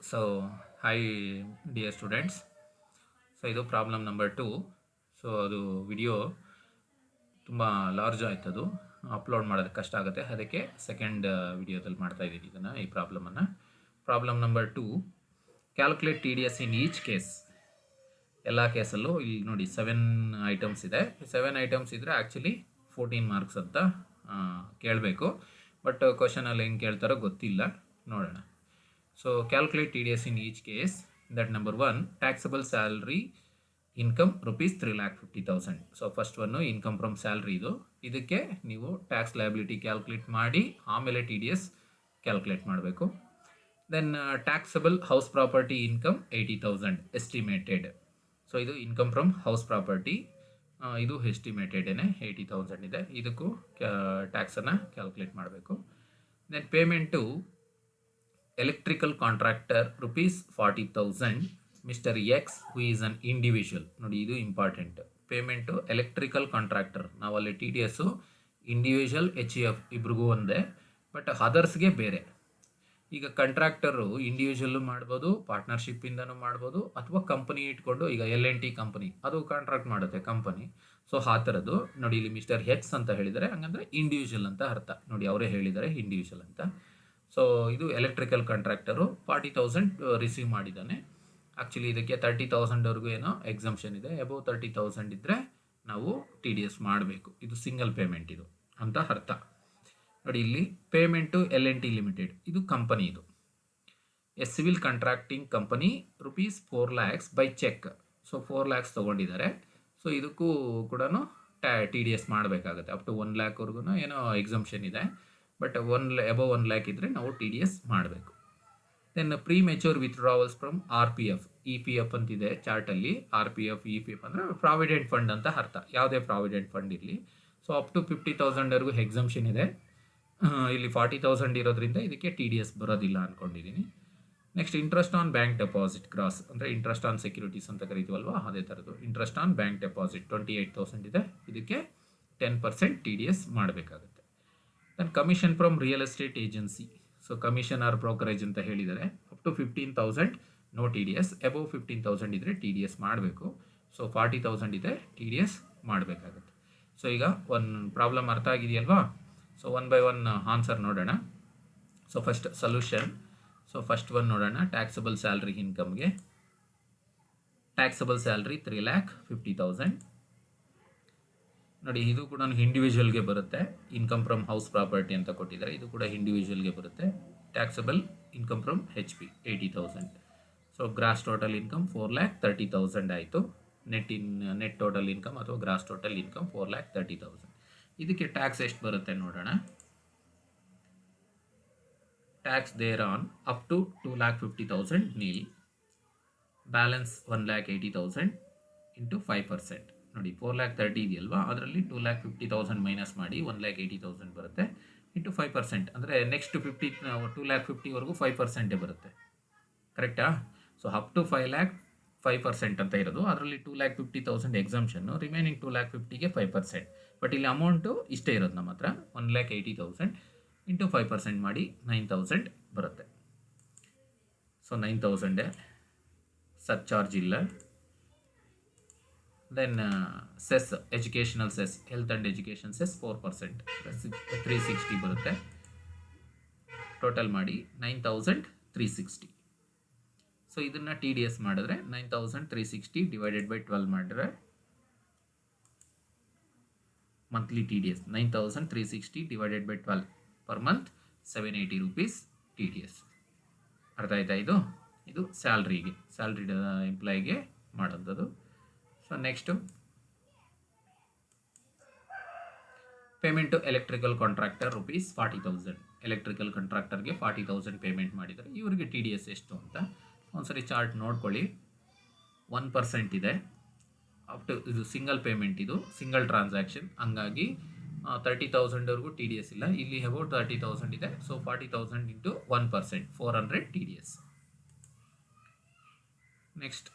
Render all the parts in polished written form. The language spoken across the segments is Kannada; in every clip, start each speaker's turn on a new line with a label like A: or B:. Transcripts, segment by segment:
A: So hi dear students. So ಇದು ಪ್ರಾಬ್ಲಮ್ ನಂಬರ್ 2. ಸೊ ಅದು ವಿಡಿಯೋ ತುಂಬ ಲಾರ್ಜ್ ಆಯ್ತು, ಅದು ಅಪ್ಲೋಡ್ ಮಾಡೋದಕ್ಕೆ ಕಷ್ಟ ಆಗುತ್ತೆ. ಅದಕ್ಕೆ ಸೆಕೆಂಡ್ ವಿಡಿಯೋದಲ್ಲಿ ಮಾಡ್ತಾ ಇದ್ದೀನಿ ಇದನ್ನು, ಈ ಪ್ರಾಬ್ಲಮನ್ನು. Problem number 2, calculate T D S in each case. ಎಲ್ಲ ಕೇಸಲ್ಲೂ ಇಲ್ಲಿ ನೋಡಿ 7 ಐಟಮ್ಸ್ ಇದೆ. 7 ಐಟಮ್ಸ್ ಇದ್ದರೆ ಆ್ಯಕ್ಚುಲಿ 14 ಮಾರ್ಕ್ಸ್ ಅಂತ ಕೇಳಬೇಕು. ಬಟ್ ಕ್ವಶನಲ್ಲಿ ಹೆಂಗೆ ಕೇಳ್ತಾರೋ ಗೊತ್ತಿಲ್ಲ, ನೋಡೋಣ. So calculate TDS in each case. That number 1, taxable salary income rupees 3,50,000. So first one income from salary ಇದು. ಇದಕ್ಕೆ ನೀವು ಟ್ಯಾಕ್ಸ್ ಲಯಬಿಲಿಟಿ ಕ್ಯಾಲ್ಕುಲೇಟ್ ಮಾಡಿ ಆಮೇಲೆ TDS ಕ್ಯಾಲ್ಕುಲೇಟ್ ಮಾಡಬೇಕು. Then taxable house property income 80,000 estimated. So ಇದು ಇನ್ಕಮ್ ಫ್ರಮ್ ಹೌಸ್ ಪ್ರಾಪರ್ಟಿ, ಇದು ಎಸ್ಟಿಮೇಟೆಡ್ 80,000 ಇದೆ. ಇದಕ್ಕೂ ಟ್ಯಾಕ್ಸನ್ನು ಕ್ಯಾಲ್ಕುಲೇಟ್ ಮಾಡಬೇಕು. Then payment electrical contractor rupees 40,000 mister X who is an individual. ನೋಡಿ ಇದು ಇಂಪಾರ್ಟೆಂಟ್. ಪೇಮೆಂಟು ಎಲೆಕ್ಟ್ರಿಕಲ್ ಕಾಂಟ್ರಾಕ್ಟರ್, ನಾವಲ್ಲಿ T D S individual H U F ಇಬ್ರಿಗೂ ಒಂದೇ, ಬಟ್ ಅದರ್ಸ್ಗೆ ಬೇರೆ. ಈಗ ಕಾಂಟ್ರಾಕ್ಟರು ಇಂಡಿವಿಜುವಲ್ಲು ಮಾಡ್ಬೋದು, ಪಾರ್ಟ್ನರ್ಶಿಪ್ಪಿಂದನೂ ಮಾಡ್ಬೋದು, ಅಥವಾ ಕಂಪನಿ ಇಟ್ಕೊಂಡು, ಈಗ L&T ಕಂಪನಿ ಅದು ಕಾಂಟ್ರಾಕ್ಟ್ ಮಾಡುತ್ತೆ ಕಂಪನಿ. ಸೊ ಆ ಥರದ್ದು ನೋಡಿ, ಇಲ್ಲಿ ಮಿಸ್ಟರ್ ಎಕ್ಸ್ ಅಂತ ಹೇಳಿದರೆ ಹಂಗಂದರೆ ಇಂಡಿವಿಜುವಲ್ ಅಂತ ಅರ್ಥ. ನೋಡಿ ಅವರೇ ಹೇಳಿದ್ದಾರೆ ಇಂಡಿವಿಜುವಲ್ ಅಂತ. ಸೊ ಇದು ಎಲೆಕ್ಟ್ರಿಕಲ್ ಕಾಂಟ್ರಾಕ್ಟರು 40,000 ರಿಸೀವ್ ಮಾಡಿದ್ದಾನೆ. ಆ್ಯಕ್ಚುಲಿ ಇದಕ್ಕೆ 30,000ವರೆಗೂ ಏನೋ ಎಕ್ಸಂಪ್ಷನ್ ಇದೆ. ಅಬೌವ್ 30,000 ಇದ್ದರೆ ನಾವು ಟಿ ಡಿ ಎಸ್ ಮಾಡಬೇಕು. ಇದು ಸಿಂಗಲ್ ಪೇಮೆಂಟ್ ಇದು ಅಂತ ಅರ್ಥ. ನೋಡಿ ಇಲ್ಲಿ ಪೇಮೆಂಟು L&T ಲಿಮಿಟೆಡ್, ಇದು ಕಂಪನಿ. ಇದು a civil contracting company rupees 4 lakhs by cheque. So 4 lakhs ತೊಗೊಂಡಿದ್ದಾರೆ. ಸೊ ಇದಕ್ಕೂ ಕೂಡ ಟಿ ಡಿ ಎಸ್ ಮಾಡಬೇಕಾಗುತ್ತೆ. ಅಪ್ ಟು 1 lakhವರೆಗೂ ಏನೋ ಎಕ್ಸಂಪ್ಷನ್ ಇದೆ. ಬಟ್ ಅಬೌವ್ 1 lakh ಇದ್ದರೆ ನಾವು ಟಿ ಡಿ ಎಸ್ ಮಾಡಬೇಕು. Then premature withdrawals from R P F, E P F ಅಂತಿದೆ ಚಾರ್ಟಲ್ಲಿ. R P F, E P F ಅಂದರೆ ಪ್ರಾವಿಡೆಂಟ್ ಫಂಡ್ ಅಂತ ಅರ್ಥ, ಯಾವುದೇ ಪ್ರಾವಿಡೆಂಟ್ ಫಂಡ್ ಇರಲಿ. ಸೊ ಅಪ್ ಟು 50,000ವರೆಗೂ ಎಕ್ಸಂಪ್ಷನ್ ಇದೆ. ಇಲ್ಲಿ 40,000 ಇರೋದ್ರಿಂದ ಇದಕ್ಕೆ ಟಿ ಡಿ ಎಸ್ ಬರೋದಿಲ್ಲ ಅಂದ್ಕೊಂಡಿದ್ದೀನಿ. Next interest on bank deposit gross, ಅಂದರೆ ಇಂಟ್ರೆಸ್ಟ್ ಆನ್ ಸೆಕ್ಯೂರಿಟೀಸ್ ಅಂತ ಕರಿತೀವಲ್ವ, ಅದೇ ಥರದ್ದು. ಇಂಟ್ರೆಸ್ಟ್ ಆನ್ ಬ್ಯಾಂಕ್ ಡೆಪಾಸಿಟ್ 28,000 ಇದೆ. ಇದಕ್ಕೆ 10% ಟಿ ಡಿ ಎಸ್ ಮಾಡಬೇಕಾಗುತ್ತೆ. Then commission from real estate agency. So commission or brokerage ಅಂತ ಹೇಳಿದರೆ up to 15,000 no T D S. Above 15,000 ಇದ್ದರೆ ಟಿ ಡಿ ಎಸ್ ಮಾಡಬೇಕು. ಸೊ 40,000 ಇದೆ, ಟಿ ಡಿ ಎಸ್ ಮಾಡಬೇಕಾಗುತ್ತೆ. ಸೊ ಈಗ ಒಂದು ಪ್ರಾಬ್ಲಮ್ ಅರ್ಥ ಆಗಿದೆಯಲ್ವಾ? ಸೊ 1 by 1 ಆನ್ಸರ್ ನೋಡೋಣ. So first solution. So first one ನೋಡೋಣ. ಟ್ಯಾಕ್ಸಬಲ್ ಸ್ಯಾಲ್ರಿ ಇನ್ಕಮ್ಗೆ ಟ್ಯಾಕ್ಸಬಲ್ ಸ್ಯಾಲ್ರಿ 3,50,000. ನೋಡಿ ಇದು ಕೂಡ ಇಂಡಿವಿಜುವಲ್ಗೆ ಬರುತ್ತೆ. ಇನ್ಕಮ್ ಫ್ರಮ್ ಹೌಸ್ ಪ್ರಾಪರ್ಟಿ ಅಂತ ಕೊಟ್ಟಿದ್ದಾರೆ, ಇದು ಕೂಡ ಇಂಡಿವಿಜುವಲ್ಗೆ ಬರುತ್ತೆ. Taxable income from HP 80,000. So gross total income 4,30,000 ಆಯಿತು. ನೆಟ್ ಟೋಟಲ್ ಇನ್ಕಮ್ ಅಥವಾ ಗ್ರಾಸ್ ಟೋಟಲ್ ಇನ್ಕಮ್ 4,30,000. ಇದಕ್ಕೆ ಟ್ಯಾಕ್ಸ್ ಎಷ್ಟು ಬರುತ್ತೆ ನೋಡೋಣ. Tax there on up to 2,50,000 nil, balance 1,80,000 into 5%. ನೋಡಿ 4,30,000 ಇದೆಯಲ್ವಾ, ಅದರಲ್ಲಿ 2,50,000 ಮೈನಸ್ ಮಾಡಿ 1,80,000 ಬರುತ್ತೆ. ಇಂಟು 5%, ಅಂದರೆ ನೆಕ್ಸ್ಟ್ 2,50,000ವರೆಗೂ 5% ಬರುತ್ತೆ. ಕರೆಕ್ಟಾ? ಸೊ ಅಪ್ ಟು 5 lakh 5% ಅಂತ ಇರೋದು. ಅದರಲ್ಲಿ 2,50,000 ಎಕ್ಸಂಪ್ಷನ್ನು, ರಿಮೈನಿಂಗ್ 2,50,000ಗೆ 5%. ಬಟ್ ಇಲ್ಲಿ ಅಮೌಂಟು ಇಷ್ಟೇ ಇರೋದು ನಮ್ಮ ಹತ್ರ, 1,80,000 ಇಂಟು 5% ಮಾಡಿ 9,000 ಬರುತ್ತೆ. ಸೊ 9,000 ಸರ್ಚಾರ್ಜ್ ಇಲ್ಲ. Then cess, educational cess, health and education cess 4%, 360 ಬರುತ್ತೆ. ಟೋಟಲ್ ಮಾಡಿ 9,360. ಸೊ ಇದನ್ನು ಟಿ ಡಿ ಎಸ್ ಮಾಡಿದ್ರೆ 9,360 ಡಿವೈಡೆಡ್ ಬೈ 12 ಮಾಡಿದ್ರೆ monthly T D S 9,360 divided by 12 per month 780 rupees T D S. ಅರ್ಥ ಆಯ್ತಾ? ಇದು ಸ್ಯಾಲ್ರಿಡ್ ಎಂಪ್ಲಾಯಿಗೆ ಮಾಡೋಂಥದ್ದು. So next payment electrical contractor rupees 40,000. Electrical ಕಾಂಟ್ರಾಕ್ಟರ್ಗೆ 40,000 ಪೇಮೆಂಟ್ ಮಾಡಿದ್ದಾರೆ. ಇವರಿಗೆ ಟಿ ಡಿ ಎಸ್ ಎಷ್ಟು ಅಂತ ಒಂದ್ಸರಿ ಚಾರ್ಟ್ ನೋಡ್ಕೊಳ್ಳಿ. 1% ಇದೆ. ಅಪ್ ಟು ಇದು ಸಿಂಗಲ್ ಪೇಮೆಂಟ್, ಇದು ಸಿಂಗಲ್ ಟ್ರಾನ್ಸಾಕ್ಷನ್, ಹಂಗಾಗಿ 30,000ವರೆಗೂ ಟಿ ಡಿ ಎಸ್ ಇಲ್ಲ. ಇಲ್ಲಿ ಅಬೌಟ್ 30,000 ಇದೆ. So 40,000 into 1%, 400 T D S. Next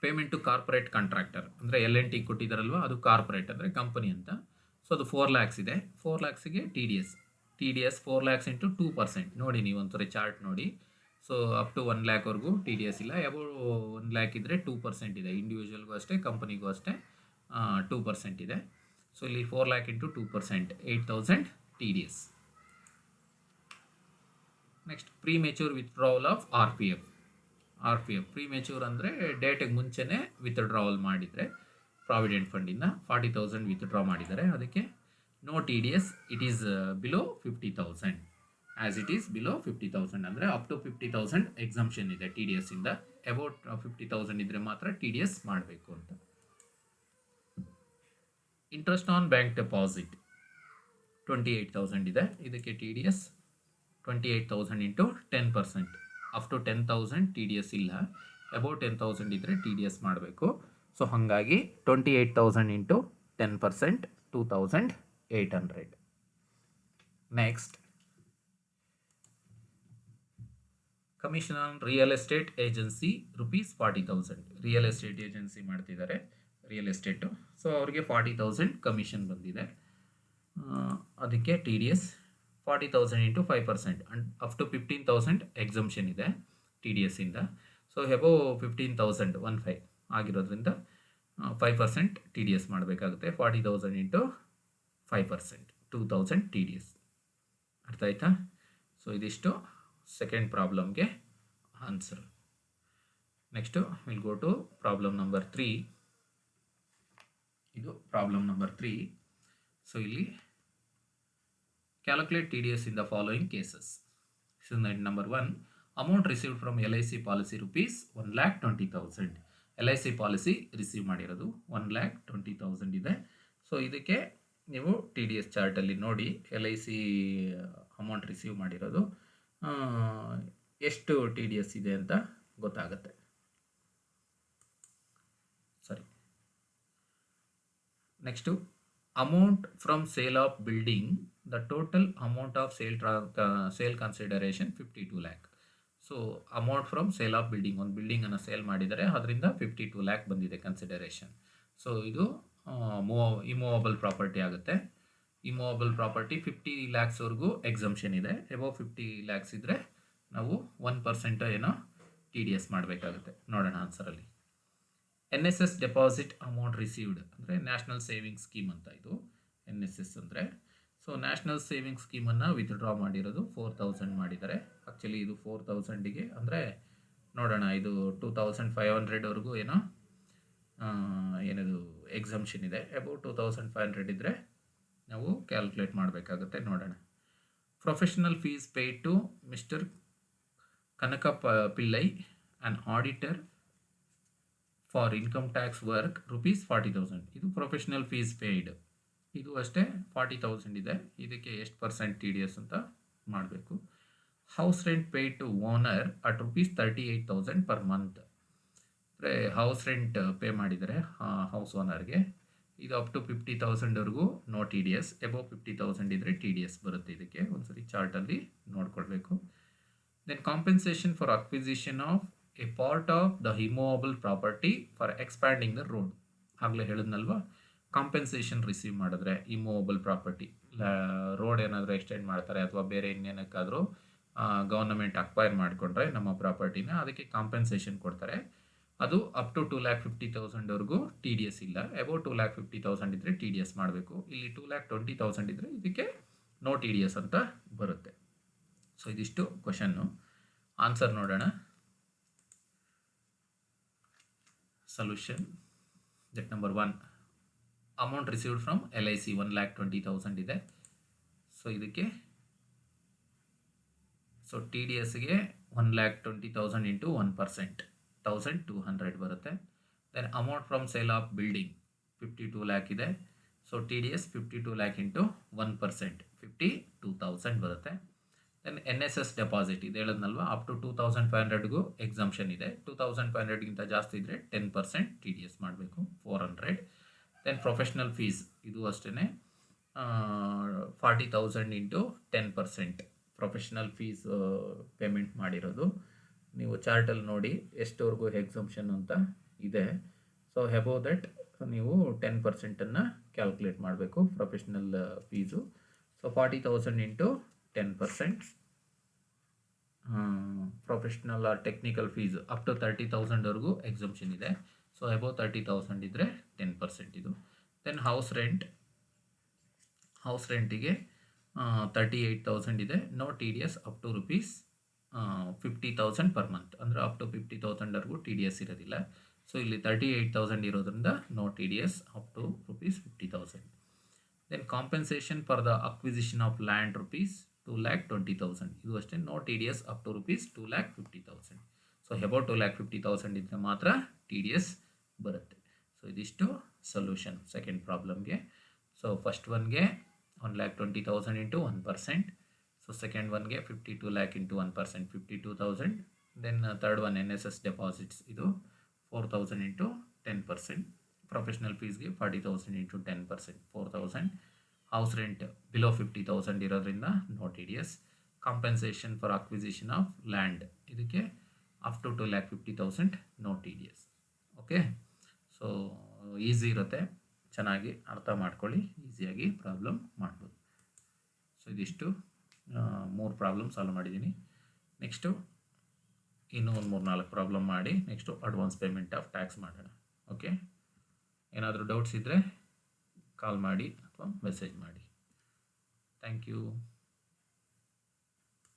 A: payment to corporate contractor, ಅಂದರೆ L&T ಕೊಟ್ಟಿದ್ದಾರಲ್ವ, ಅದು ಕಾರ್ಪೊರೇಟ್ ಅಂದರೆ ಕಂಪನಿ ಅಂತ. ಸೊ ಅದು 4 lakhs ಇದೆ. 4 lakhsಗೆ T D S 4 lakhs into 2%. ನೋಡಿ ನೀವು ಒಂಥರ ಚಾರ್ಟ್ ನೋಡಿ. ಸೊ ಅಪ್ ಟು 1 ಲ್ಯಾಕ್ವರೆಗೂ ಟಿ ಡಿ ಎಸ್ ಇಲ್ಲ. ಅಬೌವ್ 1 ಲ್ಯಾಕ್ ಇದ್ದರೆ 2% ಇದೆ. ಇಂಡಿವಿಜುವಲ್ಗೂ ಅಷ್ಟೇ, ಕಂಪನಿಗೂ ಅಷ್ಟೇ 2% ಇದೆ. ಸೊ ಇಲ್ಲಿ 4 lakh into 2%, 8,000 T D S. Next premature withdrawal of R P F. Premature ಅಂದರೆ ಡೇಟಿಗೆ ಮುಂಚೆನೇ ವಿತ್ಡ್ರಾವಲ್ ಮಾಡಿದರೆ ಪ್ರಾವಿಡೆಂಟ್ ಫಂಡಿಂದ 40,000 ವಿತ್ಡ್ರಾ ಮಾಡಿದ್ದಾರೆ, ಅದಕ್ಕೆ no T D S. It is below 50,000. As it is below 50,000 ಅಂದರೆ ಅಪ್ ಟು 50,000 ಎಕ್ಸಂಪ್ಷನ್ ಇದೆ ಟಿ ಡಿ ಎಸ್ಸಿಂದ. ಅಬೌಟ್ 50,000 ಇದ್ದರೆ ಮಾತ್ರ ಟಿ ಡಿ ಎಸ್ ಮಾಡಬೇಕು ಅಂತ. ಇಂಟ್ರೆಸ್ಟ್ ಆನ್ ಬ್ಯಾಂಕ್ ಡೆಪಾಸಿಟ್ 28,000 ಇದೆ, ಇದಕ್ಕೆ T D S 28,000 into 10%. Up to 10,000 T D S ಇಲ್ಲ, ಅಬೌವ್ 10,000 ಇದ್ದರೆ ಟಿ ಡಿ ಎಸ್ ಮಾಡಬೇಕು. ಸೊ ಹಾಗಾಗಿ 28,000 into 10%, 2,800. Next commission on real estate agency ₹40,000. Real estate agency ಮಾಡ್ತಿದ್ದಾರೆ, ರಿಯಲ್ ಎಸ್ಟೇಟು. ಸೊ ಅವ್ರಿಗೆ 40,000 ಕಮಿಷನ್ ಬಂದಿದೆ, ಅದಕ್ಕೆ T D S 40,000 into 5% and up to 15,000 exemption ಇದೆ ಟಿ ಡಿ ಎಸ್ಸಿಂದ. ಸೊ ಅಬೌವ್ 15,000 15 ಆಗಿರೋದ್ರಿಂದ 5% ಟಿ ಡಿ ಎಸ್ ಮಾಡಬೇಕಾಗುತ್ತೆ. 40,000 ಇಂಟು 5%, 2,000 ಟಿ ಡಿ ಎಸ್. ಅರ್ಥ ಆಯ್ತಾ? ಸೊ ಇದಿಷ್ಟು ಸೆಕೆಂಡ್ ಪ್ರಾಬ್ಲಮ್ಗೆ answer. Next will go to problem number 3. ಇದು ಪ್ರಾಬ್ಲಮ್ ನಂಬರ್ 3. ಸೊ ಇಲ್ಲಿ calculate TDS in the following cases. So number 1, amount received from LIC policy ₹1,20,000. LIC policy receive ಮಾಡಿರೋದು 1,20,000 ಇದೆ. ಸೊ ಇದಕ್ಕೆ ನೀವು ಟಿ ಡಿ ಎಸ್ ಚಾರ್ಟಲ್ಲಿ ನೋಡಿ LIC ಅಮೌಂಟ್ ರಿಸೀವ್ ಮಾಡಿರೋದು ಎಷ್ಟು ಟಿ ಡಿ ಎಸ್ ಇದೆ ಅಂತ ಗೊತ್ತಾಗುತ್ತೆ. ಸರಿ, next amount from sale of building, the total amount of sale consideration 52 lakh. So amount from sale of building, ಒಂದು ಬಿಲ್ಡಿಂಗನ್ನು ಸೇಲ್ ಮಾಡಿದರೆ ಅದರಿಂದ 52 ಲ್ಯಾಕ್ ಬಂದಿದೆ ಕನ್ಸಿಡರೇಷನ್. ಸೊ ಇದು ಇಮೂವಬಲ್ ಪ್ರಾಪರ್ಟಿ ಆಗುತ್ತೆ. ಇಮೂವಬಲ್ ಪ್ರಾಪರ್ಟಿ 50 ಲ್ಯಾಕ್ಸ್ವರೆಗೂ ಎಕ್ಸಂಪ್ಷನ್ ಇದೆ. ಅಬೌವ್ 50 ಲ್ಯಾಕ್ಸ್ ಇದ್ದರೆ ನಾವು 1% ಏನೋ ಟಿ ಡಿ ಎಸ್ ಮಾಡಬೇಕಾಗುತ್ತೆ. ನೋಡೋಣ ಆನ್ಸರಲ್ಲಿ. NSS ಡೆಪಾಸಿಟ್ ಅಮೌಂಟ್ ರಿಸೀವ್ಡ್ ಅಂದರೆ ನ್ಯಾಷನಲ್ ಸೇವಿಂಗ್ಸ್ ಸ್ಕೀಮ್ ಅಂತ ಇದು NSS ಅಂದರೆ. ಸೊ ನ್ಯಾಷನಲ್ ಸೇವಿಂಗ್ಸ್ ಸ್ಕೀಮನ್ನು ವಿತ್ಡ್ರಾ ಮಾಡಿರೋದು 4,000 ಮಾಡಿದ್ದಾರೆ. ಆ್ಯಕ್ಚುಲಿ ಇದು 4,000ಗೆ ಅಂದರೆ ನೋಡೋಣ, ಇದು 2,500ವರೆಗೂ ಏನದು ಎಕ್ಸಂಪ್ಷನ್ ಇದೆ. ಅಬೌವ್ 2,500 ಇದ್ದರೆ ನಾವು ಕ್ಯಾಲ್ಕುಲೇಟ್ ಮಾಡಬೇಕಾಗುತ್ತೆ. ನೋಡೋಣ. Professional fees paid to mister Kanaka Pillai an auditor for income tax work ₹40,000. ಇದು ಪ್ರೊಫೆಷನಲ್ ಫೀಸ್ ಪೇಯ್ಡ್, ಇದು ಅಷ್ಟೇ 40,000 ಇದೆ. ಇದಕ್ಕೆ ಎಷ್ಟು % ಟಿ ಡಿ ಎಸ್ ಅಂತ ಮಾಡಬೇಕು. House rent paid to owner at ₹38,000 per month. ಅಂದರೆ ಹೌಸ್ ರೆಂಟ್ ಪೇ ಮಾಡಿದರೆ ಹೌಸ್ ಓನರ್ಗೆ, ಇದು ಅಪ್ ಟು 50,000ವರೆಗೂ no T D S. Above 50,000 ಇದ್ದರೆ ಟಿ ಡಿ ಎಸ್ ಬರುತ್ತೆ. ಇದಕ್ಕೆ ಒಂದ್ಸರಿ ಚಾರ್ಟಲ್ಲಿ ನೋಡ್ಕೊಳ್ಬೇಕು. Then compensation for acquisition of a part of the immovable property for expanding the road. ಆಗಲೇ ಹೇಳಿದ್ನಲ್ವ, ಕಾಂಪೆನ್ಸೇಷನ್ ರಿಸೀವ್ ಮಾಡಿದ್ರೆ ಇಮೂವಬಲ್ ಪ್ರಾಪರ್ಟಿ, ರೋಡ್ ಏನಾದರೂ ಎಕ್ಸ್ಟೆಂಡ್ ಮಾಡ್ತಾರೆ ಅಥವಾ ಬೇರೆ ಇನ್ನೇನಕ್ಕಾದರೂ ಗೌರ್ನಮೆಂಟ್ ಅಕ್ವೈರ್ ಮಾಡಿಕೊಂಡ್ರೆ ನಮ್ಮ ಪ್ರಾಪರ್ಟಿನ, ಅದಕ್ಕೆ ಕಾಂಪೆನ್ಸೇಷನ್ ಕೊಡ್ತಾರೆ. ಅದು ಅಪ್ ಟು 2,50,000ವರೆಗೂ ಟಿ ಡಿ ಎಸ್ ಇಲ್ಲ. ಅಬೌವ್ 2,50,000 ಇದ್ದರೆ ಟಿ ಡಿ ಎಸ್ ಮಾಡಬೇಕು. ಇಲ್ಲಿ 2,20,000 ಇದ್ದರೆ ಇದಕ್ಕೆ ನೋ ಟಿ ಡಿ ಎಸ್ ಅಂತ ಬರುತ್ತೆ. ಸೊ ಇದಿಷ್ಟು ಕ್ವಶನ್ನು. ಆನ್ಸರ್ ನೋಡೋಣ. Solution. That number 1, amount received from LIC 1,20,000 ಇದೆ. ಸೊ ಇದಕ್ಕೆ ಟಿ ಡಿ ಎಸ್ಗೆ 1,20,000 ಇಂಟು 1%, 1,200 ಬರುತ್ತೆ. Then amount from sale of building 52 lakh ಇದೆ. So T D S 52 lakh into 1%, 52,000 ಬರುತ್ತೆ. ದೆನ್ NSS ಡೆಪಾಸಿಟ್ ಇದು ಹೇಳಿದ್ನಲ್ವ, ಅಪ್ ಟು 2,500ಗೂ ಎಕ್ಸಂಪ್ಷನ್ ಇದೆ. 2,500ಗಿಂತ ಜಾಸ್ತಿ ಇದ್ದರೆ 10% ಟಿ ಡಿ ಎಸ್ ಮಾಡಬೇಕು, 400. ದೆನ್ ಪ್ರೊಫೆಷ್ನಲ್ ಫೀಸ್ ಇದು ಅಷ್ಟೇ 40,000 ಇಂಟು 10% ಪ್ರೊಫೆಷ್ನಲ್ ಫೀಸ್ ಪೇಮೆಂಟ್ ಮಾಡಿರೋದು. ನೀವು ಚಾರ್ಟಲ್ಲಿ ನೋಡಿ ಎಷ್ಟವರೆಗೂ ಎಕ್ಸಂಪ್ಷನ್ ಅಂತ ಇದೆ. ಸೊ ಅಬೌವ್ ದಟ್ ನೀವು 10%ಅನ್ನು ಕ್ಯಾಲ್ಕುಲೇಟ್ ಮಾಡಬೇಕು professional fees. So 40,000 into 10%, professional or technical fees up to 30,000ವರೆಗೂ ಎಕ್ಸಮ್ಷನ್ ಇದೆ. ಸೊ ಅಬೌವ್ 30,000 ಇದ್ದರೆ 10% ಇದು. ದೆನ್ ಹೌಸ್ ರೆಂಟಿಗೆ 38,000 ಇದೆ. No T D S up to ₹50,000 per month, ಅಂದರೆ ಅಪ್ ಟು 50,000ವರೆಗೂ ಟಿ ಡಿ ಎಸ್ ಇರೋದಿಲ್ಲ. ಸೊ ಇಲ್ಲಿ 38,000 ಇರೋದ್ರಿಂದ no T D S up to ₹50,000. Then compensation for the acquisition of land ₹2,20,000, ಇದು ಅಷ್ಟೇ. No T D S up to ₹2,50,000. So above 2,50,000 ಇದ್ದರೆ ಮಾತ್ರ ಟಿ ಡಿ ಎಸ್ ಬರುತ್ತೆ. ಸೊ ಇದಿಷ್ಟು ಸೊಲ್ಯೂಷನ್ ಸೆಕೆಂಡ್ ಪ್ರಾಬ್ಲಮ್ಗೆ. ಸೊ ಫಸ್ಟ್ ಒನ್ಗೆ 1,20,000 ಇಂಟು 1%. ಸೊ ಸೆಕೆಂಡ್ ಒನ್ಗೆ 52 lakh into 1%, 52,000. Then third one NSS deposits, ಇದು 4,000 ಇಂಟು 10%. ಪ್ರೊಫೆಷ್ನಲ್ ಫೀಸ್ಗೆ 40,000 ಇಂಟು 10%, 4,000. ಹೌಸ್ ರೆಂಟ್ ಬಿಲೋ 50,000 ಇರೋದ್ರಿಂದ no T D S. Compensation for acquisition of land, ಇದಕ್ಕೆ up to 2,50,000 no T D S. Okay, so easy ಇರುತ್ತೆ, ಚೆನ್ನಾಗಿ ಅರ್ಥ ಮಾಡ್ಕೊಳ್ಳಿ, ಈಸಿಯಾಗಿ ಪ್ರಾಬ್ಲಮ್ ಮಾಡ್ಬೋದು. ಸೊ ಇದಿಷ್ಟು 3 ಪ್ರಾಬ್ಲಮ್ ಸಾಲ್ವ್ ಮಾಡಿದ್ದೀನಿ. ನೆಕ್ಸ್ಟು ಇನ್ನೂ ಒಂದು 3-4 ಪ್ರಾಬ್ಲಮ್ ಮಾಡಿ next advance payment of tax ಮಾಡೋಣ. ಓಕೆ, ಏನಾದರೂ ಡೌಟ್ಸ್ ಇದ್ದರೆ ಕಾಲ್ ಮಾಡಿ ಅಥವಾ ಮೆಸೇಜ್ ಮಾಡಿ. Thank you.